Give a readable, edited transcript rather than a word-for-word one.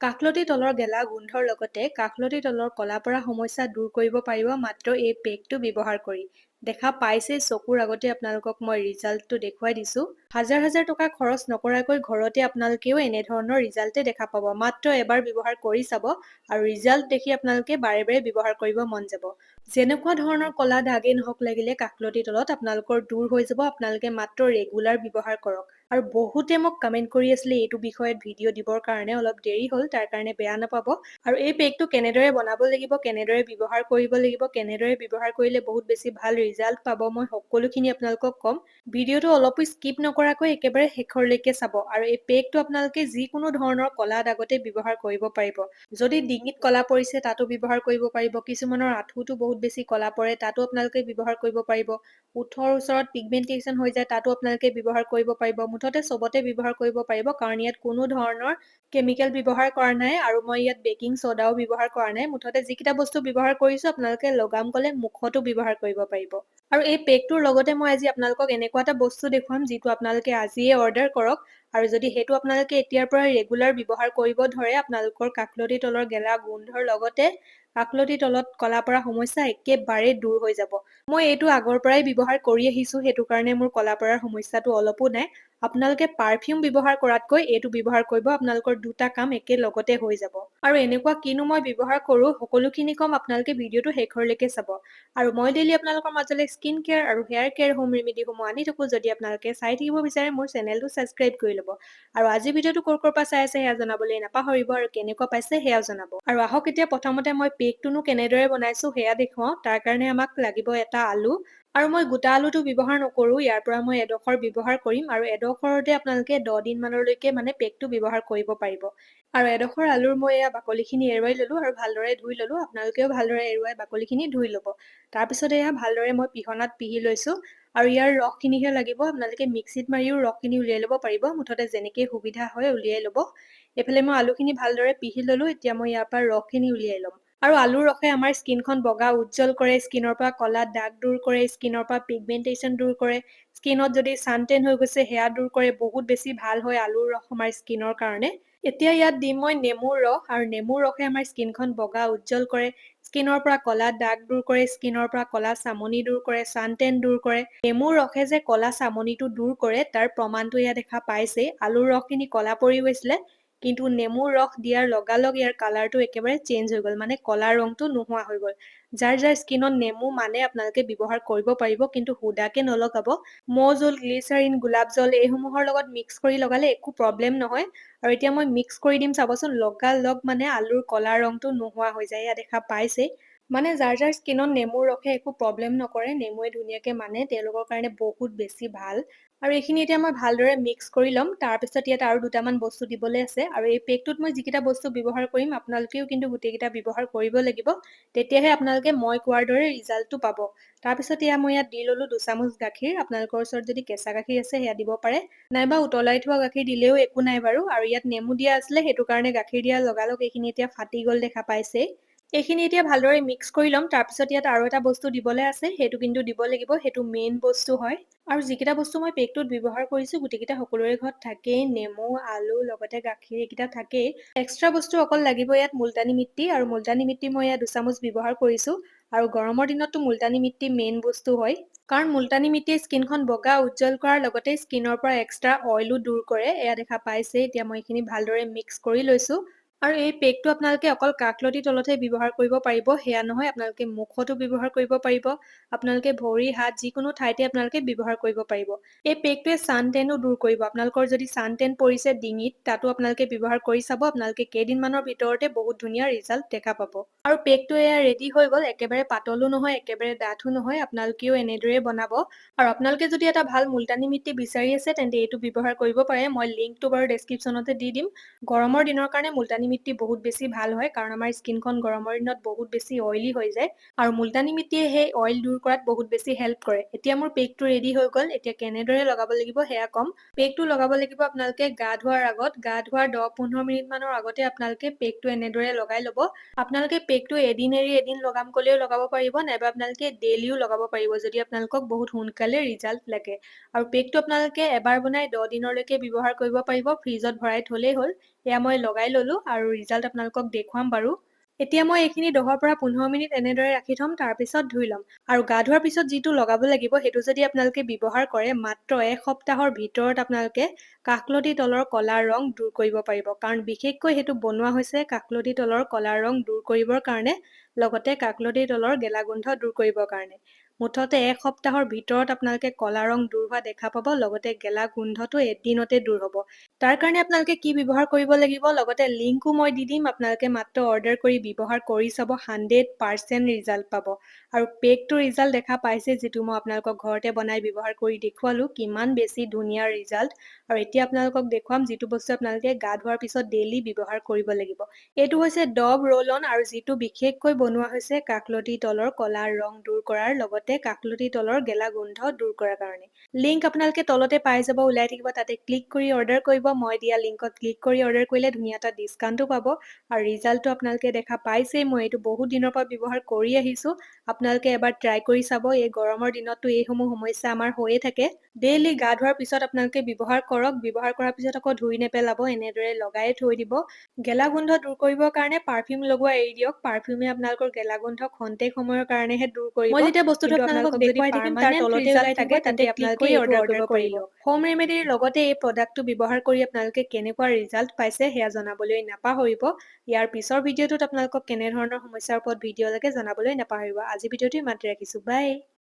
কাষলতি তলৰ গেলা গোন্ধৰ লগতে কাষলতি তলৰ কলা পৰা সমস্যা দূৰ কৰিব পাৰিব মাত্ৰ এই পেকটো ব্যৱহাৰ কৰি। দেখা পাইছেই চকুৰ আগতে আপোনালোকক মই ৰিজাল্টটো দেখুৱাই দিছোঁ। হাজাৰ হাজাৰ টকা খৰচ নকৰাকৈ ঘৰতে আপোনালোকেও এনেধৰণৰ ৰিজাল্টে দেখা পাব। মাত্ৰ এবাৰ ব্যৱহাৰ কৰি চাব আৰু ৰিজাল্ট দেখি আপোনালোকে বাৰে বাৰে ব্যৱহাৰ কৰিব মন যাব। যেনেকুৱা ধৰণৰ কলা দাগেই নহওক লাগিলে কাষলতি তলত আপোনালোকৰ দূৰ হৈ যাব। আপোনালোকে মাত্ৰ ৰেগুলাৰ ব্যৱহাৰ কৰক। আৰু বহুতে মোক কমেণ্ট কৰি আছিলে এইটো বিষয়ত ভিডিঅ' দিবৰ কাৰণে, অলপ দেৰি হ'ল, তাৰ কাৰণে বেয়া নাপাব। আৰু এই পেকটো কেনেদৰে বনাব লাগিব, কেনেদৰে ব্যৱহাৰ কৰিব লাগিব, কেনেদৰে ব্যৱহাৰ কৰিলে বহুত বেছি ভাল ৰিজাল্ট পাব, মই সকলোখিনি আপোনালোকক ক'ম। ভিডিঅ'টো অলপো স্কিপ নকৰাকৈ একেবাৰে শেষৰলৈকে চাব। আৰু এই পেকটো আপোনালোকে যিকোনো ধৰণৰ কলা দাগতে ব্যৱহাৰ কৰিব পাৰিব। যদি ডিঙিত কলা পৰিছে তাতো ব্যৱহাৰ কৰিব পাৰিব। কিছুমানৰ আঁঠুটো বহুত বেছি কলা পৰে তাতো আপোনালোকে ব্যৱহাৰ কৰিব পাৰিব। ওঠৰ ওচৰত পিগমেণ্টেশ্যন হৈ যায় তাতো আপোনালোকে ব্যৱহাৰ কৰিব পাৰিব। মুঠতে চবতে ব্যৱহাৰ কৰিব পাৰিব, কাৰণ ইয়াত কোনো ধৰণৰ কেমিকেল ব্যৱহাৰ কৰা নাই আৰু মই ইয়াত বেকিং ছ'ডাও ব্যৱহাৰ কৰা নাই। মুঠতে যিকেইটা বস্তু ব্যৱহাৰ কৰিছোঁ আপোনালোকে লগাম গ'লে মুখতো ব্যৱহাৰ কৰিব পাৰিব। আৰু এই পেকটোৰ লগতে মই আজি আপোনালোকক এনেকুৱা এটা বস্তু দেখুৱাম যিটো আপোনালোকে আজিয়ে অৰ্ডাৰ কৰক। আৰু যদি সেইটো আপোনালোকে এতিয়াৰ পৰা ৰেগুলাৰ ব্যৱহাৰ কৰিব ধৰে, আপোনালোকৰ কাষলতি তলৰ গেলা গোন্ধৰ লগতে কাষলতি তলত কলা পৰা সমস্যা একেবাৰে দূৰ হৈ যাব। মই এইটো আগৰ পৰাই ব্যৱহাৰ কৰি আহিছোঁ, সেইটো কাৰণে মোৰ কলা পৰাৰ সমস্যাটো অলপো নাই। আপোনালোকে পাৰফিউম ব্যৱহাৰ কৰাতকৈ এইটো ব্যৱহাৰ কৰিব, আপোনালোকৰ দুটা কাম একেলগতে হৈ যাব। আৰু এনেকুৱা কিনো মই ব্যৱহাৰ কৰোঁ সকলোখিনি কম, আপোনালোকে ভিডিঅ'টো শেষৰলৈকে চাব। আৰু মই ডেইলি আপোনালোকৰ মাজলৈ স্কিন কেয়াৰ আৰু হেয়াৰ কেয়াৰ হোম ৰেমেডিসমূহ আনি থাকোঁ। যদি আপোনালোকে চাই থাকিব বিচাৰে মোৰ চেনেলটো ছাবস্ক্ৰাইব কৰি ল'ব। আৰু আজি ভিডিঅ'টো ক'ৰ পৰা চাই আছে সেয়া জনাবলৈ নাপাহৰিব, আৰু কেনেকুৱা পাইছে সেয়াও জনাব। আৰু আহক এতিয়া প্ৰথমতে মই পেকটোনো কেনেদৰে বনাইছোঁ সেয়া দেখুৱাওঁ। তাৰ কাৰণে আমাক লাগিব এটা আলু। আৰু মই গোটা আলুটো ব্যৱহাৰ নকৰোঁ, ইয়াৰ পৰা মই এডোখৰ ব্যৱহাৰ কৰিম। আৰু এডোখৰতে আপোনালোকে 10 দিনমানলৈকে পেকটো ব্যৱহাৰ কৰিব পাৰিব। আৰু এডোখৰ আলুৰ মই এয়া বাকলিখিনি এৰুৱাই ল'লোঁ আৰু ভালদৰে ধুই ল'লোঁ। আপোনালোকেও ভালদৰে এৰুৱাই বাকলিখিনি ধুই ল'ব। তাৰপিছত এয়া ভালদৰে মই পিহনাত পিহি লৈছোঁ। আৰু ইয়াৰ ৰসখিনিহে লাগিব, আপোনালোকে মিক্সিত মাৰিও ৰসখিনি উলিয়াই ল'ব পাৰিব। মুঠতে যেনেকৈ সুবিধা হয় উলিয়াই ল'ব। এইফালে মই আলুখিনি ভালদৰে পিহি ল'লোঁ, এতিয়া মই ইয়াৰ পৰা ৰসখিনি উলিয়াই ল'ম। আৰু আলুৰ ৰসে আমাৰ স্কিনখন বগা উজ্জ্বল কৰে, স্কিনৰ পৰা কলা দাগ দূৰ কৰে, স্কিনৰ পৰা পিগমেণ্টেশ্যন দূৰ কৰে, স্কিনত যদি ছানটেন হৈ গৈছে সেয়া দূৰ কৰে। বহুত বেছি ভাল হয় আলুৰ ৰস আমাৰ স্কিনৰ কাৰণে। এতিয়া ইয়াত দিম মই নেমুৰ ৰস, আৰু নেমুৰ ৰসে আমাৰ স্কিনখন বগা উজ্জ্বল কৰে, স্কিনৰ পৰা কলা দাগ দূৰ কৰে, স্কিনৰ পৰা কলা চামনি দূৰ কৰে, ছানটেন দূৰ কৰে। নেমুৰ ৰসে যে কলা চামনিটো দূৰ কৰে তাৰ প্ৰমাণটো এয়া দেখা পাইছেই। আলুৰ ৰসখিনি কলা পৰি গৈছিলে, কিন্তু নেমুৰ ৰস দিয়াৰ লগালগ ইয়াৰ কালাৰটো একেবাৰে চেঞ্জ হৈ গ'ল, মানে কলা ৰংটো নোহোৱা হৈ গ'ল। যাৰ যাৰ স্কিনত নেমু আপোনালোকে ব্যৱহাৰ কৰিব পাৰিব, কিন্তু সুদাকে নলগাব। মৌ জোল, গ্লিচাৰিন, গোলাপ জল এইসমূহৰ লগত মিক্স কৰি লগালে একো প্ৰব্লেম নহয়। আৰু এতিয়া মই মিক্স কৰি দিম, চাবচোন লগালগ আলুৰ কলা ৰংটো নোহোৱা হৈ যায়। এয়া দেখা পাইছেই। যাৰ যাৰ স্কিনত নেমুৰ ৰসে একো প্ৰব্লেম নকৰে, নেমুৱে ধুনীয়াকে তেওঁলোকৰ কাৰণে বহুত বেছি ভাল। আৰু এইখিনি এতিয়া মই ভালদৰে মিক্স কৰি ল'ম। তাৰপিছত ইয়াত আৰু দুটামান বস্তু দিবলৈ আছে। আৰু এই পেকটোত মই যিকেইটা বস্তু ব্যৱহাৰ কৰিম আপোনালোকেও কিন্তু গোটেইকেইটা ব্যৱহাৰ কৰিব লাগিব, তেতিয়াহে আপোনালোকে মই কোৱাৰ দৰে ৰিজাল্টটো পাব। তাৰপিছত মই ইয়াত দি ল'লোঁ 2 চামুচ গাখীৰ। আপোনালোকৰ ওচৰত যদি কেঁচা গাখীৰ আছে সেয়া দিব পাৰে, নাইবা উতলাই থোৱা গাখীৰ দিলেও একো নাই বাৰু। আৰু ইয়াত নেমু দিয়া আছিলে, সেইটো কাৰণে গাখীৰ দিয়া লগালগ এইখিনি এতিয়া ফাটি গ'ল, দেখা পাইছেই। এইখিনি এতিয়া ভালদৰে মিক্স কৰি ল'ম। তাৰপিছত ইয়াত আৰু এটা বস্তু দিবলৈ আছে, সেইটো কিন্তু দিব লাগিব, সেইটো মেইন বস্তু হয়। আৰু যিকেইটা বস্তু মই পেকটোত ব্যৱহাৰ কৰিছোঁ গোটেইকেইটা সকলোৰে ঘৰত থাকেই, নেমু, আলু লগতে গাখীৰ এইকেইটা থাকেই। এক্সট্ৰা বস্তু অকল লাগিব ইয়াত মুলতানী মিট্টি, আৰু মুলতানী মিট্টি মই ইয়াত 2 চামুচ ব্যৱহাৰ কৰিছোঁ। আৰু গৰমৰ দিনততো মুলতানী মিট্টি মেইন বস্তু হয়, কাৰণ মুলতানী মিট্টিয়ে স্কিনখন বগা উজ্জ্বল কৰাৰ লগতে স্কিনৰ পৰা এক্সট্ৰা অইলো দূৰ কৰে। এয়া দেখা পাইছে। এতিয়া মই এইখিনি ভালদৰে মিক্স কৰি লৈছোঁ। আৰু এই পেকটো আপোনালোকে অকল কাষলতি তলতহে ব্যৱহাৰ কৰিব পাৰিব, সেয়া নহয়, আপোনালোকে মুখতো ব্যৱহাৰ কৰিব পাৰিব। আপোনালোকে ভৰি, হাত যিকোনো ঠাইতে আপোনালোকে ব্যৱহাৰ কৰিব পাৰিব। এই পেকটোৱে ছানটেনো দূৰ কৰিব। আপোনালোকৰ যদি ছানটেন পৰিছে ডিঙিত, তাতো আপোনালোকে ব্যৱহাৰ কৰি চাব। আপোনালোকে কেইদিনমানৰ ভিতৰতে বহুত ধুনীয়া ৰিজাল্ট দেখা পাব। আৰু পেকটো এয়া ৰেডি হৈ গ'ল। একেবাৰে পাতলো নহয়, একেবাৰে ডাঠো নহয়। আপোনালোকেও এনেদৰে বনাব। আৰু আপোনালোকে যদি এটা ভাল মুলতানী মিট্টি বিচাৰি আছে তেন্তে এইটো ব্যৱহাৰ কৰিব পাৰে। মই লিংকটো বাৰু ডেছক্ৰিপশ্যনতে দি দিম। গৰমৰ দিনৰ কাৰণে মুলতানী মিট্টি বহুত বেছি ভাল হয়, কাৰণ আমাৰ স্কিনখন গৰমৰ দিনত বহুত বেছি অইলি হৈ যায়। আৰু মুলতানী মিট্টিয়ে সেই অইল দূৰ কৰাত বহুত বেছি হেল্প কৰে। এতিয়া মোৰ পেকটো ৰেডি হৈ গ'ল। এতিয়া কেনেদৰে লগাব লাগিব সেয়া ক'ম। পেকটো লগাব লাগিব আপোনালোকে গা ধোৱাৰ আগত, গা ধোৱাৰ 10-15 মিনিট মানৰ আগতে আপোনালোকে পেকটো এনেদৰে লগাই ল'ব। আপোনালোকে পেকটো এদিন এৰি এদিন লগাম ক'লেও লগাব পাৰিব, নাইবা আপোনালোকে ডেইলিও লগাব পাৰিব যদি আপোনালোকক বহুত সোনকালে ৰিজাল্ট লাগে। আৰু পেকটো আপোনালোকে এবাৰ বনাই 10 দিনলৈকে ব্যৱহাৰ কৰিব পাৰিব, ফ্ৰিজত ভৰাই থ'লেই হ'ল। এয়া মই লগাই ল'লো আৰু ৰিজাল্ট আপোনালোকক দেখুৱাম বাৰু। এতিয়া মই এইখিনি 10 পৰা 15 মিনিট এনেদৰে ৰাখি থ'ম, তাৰপিছত ধুই ল'ম। আৰু গা ধোৱাৰ পিছত যিটো লগাব লাগিব সেইটো যদি আপোনালোকে ব্যৱহাৰ কৰে মাত্ৰ এসপ্তাহৰ ভিতৰত আপোনালোকে কাষলতি তলৰ কলা ৰং দূৰ কৰিব পাৰিব। কাৰণ বিশেষকৈ সেইটো বনোৱা হৈছে কাষলতি তলৰ কলা ৰং দূৰ কৰিবৰ কাৰণে, লগতে কাষলতি তলৰ গেলা গোন্ধ দূৰ কৰিবৰ কাৰণে। মুঠতে এসপ্তাহৰ ভিতৰত আপোনালোকে কলা ৰং দূৰ হোৱা দেখা পাব, লগতে গেলা গোন্ধটো এদিনতে দূৰ হ'ব। তাৰ কাৰণে আপোনালোকে কি ব্যৱহাৰ কৰিব লাগিব, লগতে লিংকো মই দি দিম, আপোনালোকে মাত্ৰ অৰ্ডাৰ কৰি ব্যৱহাৰ কৰি চাব, 100% ৰিজাল্ট পাব। আৰু পেকটো ৰিজাল্ট দেখা পাইছে, যিটো মই আপোনালোকক ঘৰতে বনাই ব্যৱহাৰ কৰি দেখুৱালো, কিমান বেছি ধুনীয়া ৰিজাল্ট। আৰু এতিয়া আপোনালোকক দেখুৱাম যিটো বস্তু আপোনালোকে গা ধোৱাৰ পিছত ডেইলি ব্যৱহাৰ কৰিব লাগিব। এইটো হৈছে ডভ ৰোল অন, আৰু যিটো বিশেষকৈ বনোৱা হৈছে কাষলতি তলৰ কলা ৰং দূৰ কৰাৰ লগতে কাষলতি তলৰ গেলা গোন্ধ দূৰ কৰাৰ কাৰণে। লিংক আপোনালোকে তলতে পাই যাব, ওলাই থাকিব, তাতে ক্লিক কৰি অৰ্ডাৰ কৰিব। মই দিয়া লিংকত ক্লিক কৰি অৰ্ডাৰ কৰিলে ধুনীয়া এটা ডিছকাউণ্টো পাব। আৰু ৰিজাল্টটো আপোনালোকে দেখা পাইছেই, মই এইটো বহুত দিনৰ পৰা ব্যৱহাৰ কৰি আহিছোঁ। আপোনালোকে এবাৰ ট্ৰাই কৰি চাব, এই গৰমৰ দিনততো এইসমূহ সমস্যা আমাৰ হৈয়ে থাকে। ডেইলি গা ধোৱাৰ পিছত আপোনালোকে ব্যৱহাৰ কৰক, ব্যৱহাৰ কৰাৰ পিছত আকৌ ধুই নেপেলাব, এনেদৰে লগাই থৈ দিব। গেলা গোন্ধ দূৰ কৰিবৰ কাৰণে পাৰফিউম লগোৱা এৰি দিয়ক, পাৰফিউমে আপোনালোকৰ গেলা গোন্ধ খন্তেক সময়ৰ কাৰণেহে দূৰ কৰিব। মই যেতিয়া বস্তুটো আপোনালোকক দেখুৱাই থাকিম তাৰ তলতে ওলাই থাকিব, তাতে ক্লিক কৰি অৰ্ডাৰ কৰি লওক। হোম ৰেমেডিৰ লগতে এই প্ৰডাক্টটো ব্যৱহাৰ কৰি আপোনালোকে কেনেকুৱা ৰিজাল্ট পাইছে সেয়া জনাবলৈ নাপাহৰিব। ইয়াৰ পিছৰ ভিডিঅ'টোত আপোনালোকক কেনেধৰণৰ সমস্যাৰ ওপৰত ভিডিঅ' লাগে জনাবলৈ নাপাহৰিব। আজি ভিডিঅ'টো ইমানতে ৰাখিছোঁ, বাই।